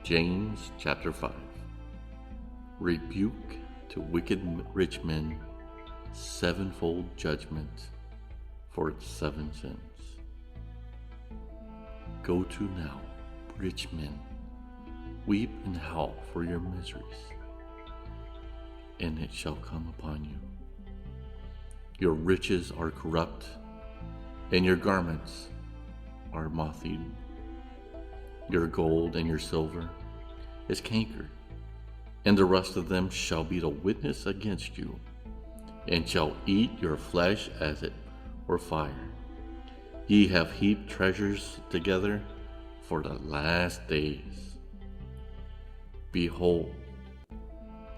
James chapter 5. Rebuke to wicked rich men, sevenfold judgment for its 7 sins. Go to now, rich men, weep and howl for your miseries, and it shall come upon you. Your riches are corrupt, and your garments are moth-eaten. Your gold and your silver is cankered, and the rust of them shall be the witness against you, and shall eat your flesh as it were fire. Ye have heaped treasures together for the last days. Behold,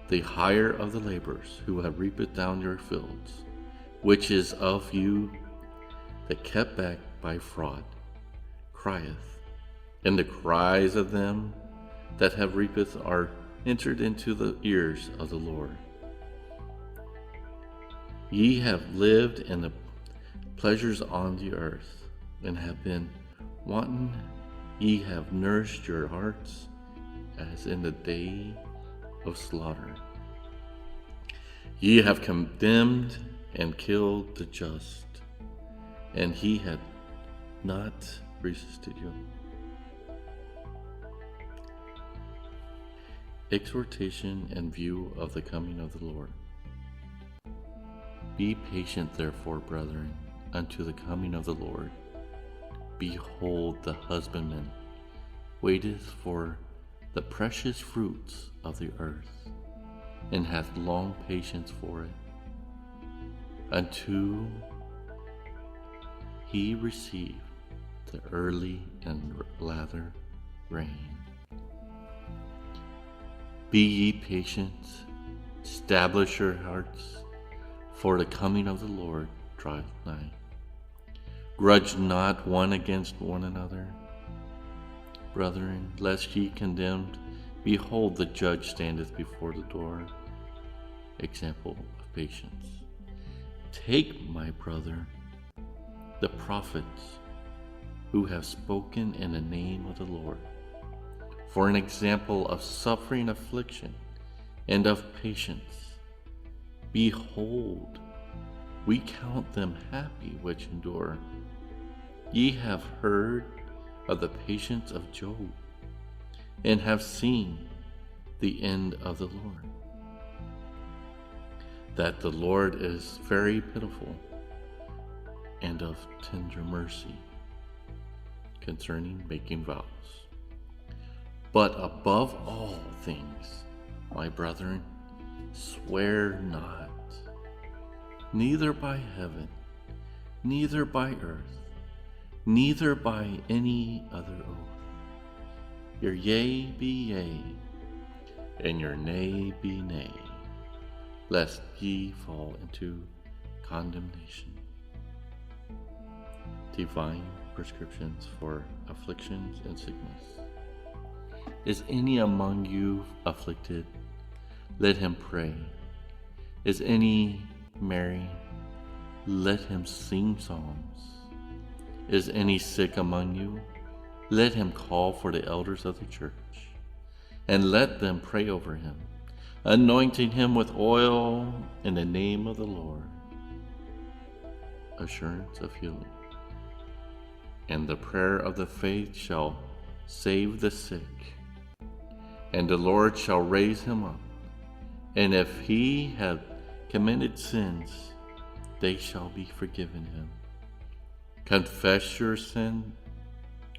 the hire of the laborers who have reaped down your fields, which is of you that kept back by fraud, crieth, and the cries of them that have reaped are entered into the ears of the Lord. Ye have lived in the pleasures on the earth, and have been wanton. Ye have nourished your hearts as in the day of slaughter. Ye have condemned and killed the just, and he had not resisted you. Exhortation in view of the coming of the Lord. Be patient, therefore, brethren, unto the coming of the Lord. Behold, the husbandman waiteth for the precious fruits of the earth, and hath long patience for it, unto he receive the early and latter rain. Be ye patient, establish your hearts, for the coming of the Lord draweth nigh. Grudge not one against one another. Brethren, lest ye condemned, behold, the judge standeth before the door. Example of patience. Take, my brother, the prophets who have spoken in the name of the Lord, for an example of suffering, affliction, and of patience. Behold, we count them happy which endure. Ye have heard of the patience of Job, and have seen the end of the Lord, that the Lord is very pitiful and of tender mercy concerning making vows. But above all things, my brethren, swear not, neither by heaven, neither by earth, neither by any other oath. Your yea be yea, and your nay be nay, lest ye fall into condemnation. Divine prescriptions for afflictions and sickness. Is any among you afflicted? Let him pray. Is any merry? Let him sing psalms. Is any sick among you? Let him call for the elders of the church, and let them pray over him, anointing him with oil in the name of the Lord. Assurance of healing. And the prayer of the faith shall save the sick, and the Lord shall raise him up. And if he have committed sins, they shall be forgiven him. Confess your sin,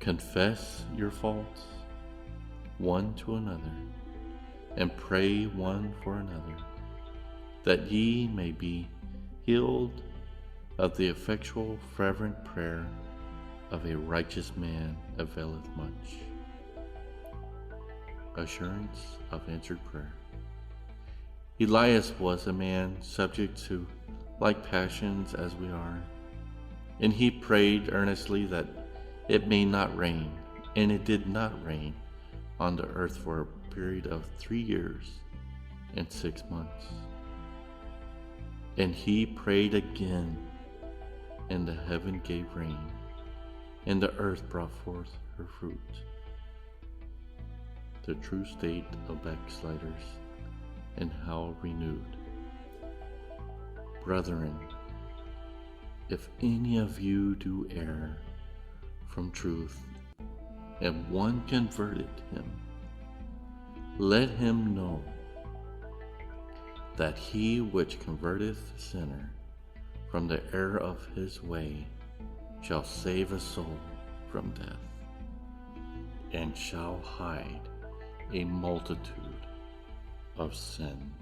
confess your faults one to another, and pray one for another, that ye may be healed. Of the effectual fervent prayer of a righteous man availeth much. Assurance of answered prayer. Elias was a man subject to like passions as we are, and he prayed earnestly that it may not rain, and it did not rain on the earth for a period of 3 years and 6 months. And he prayed again, and the heaven gave rain, and the earth brought forth her fruit. the true state of backsliders and how renewed. Brethren, if any of you do err from truth, and one converted him, let him know that he which converteth the sinner from the error of his way shall save a soul from death, and shall hide a multitude of sin.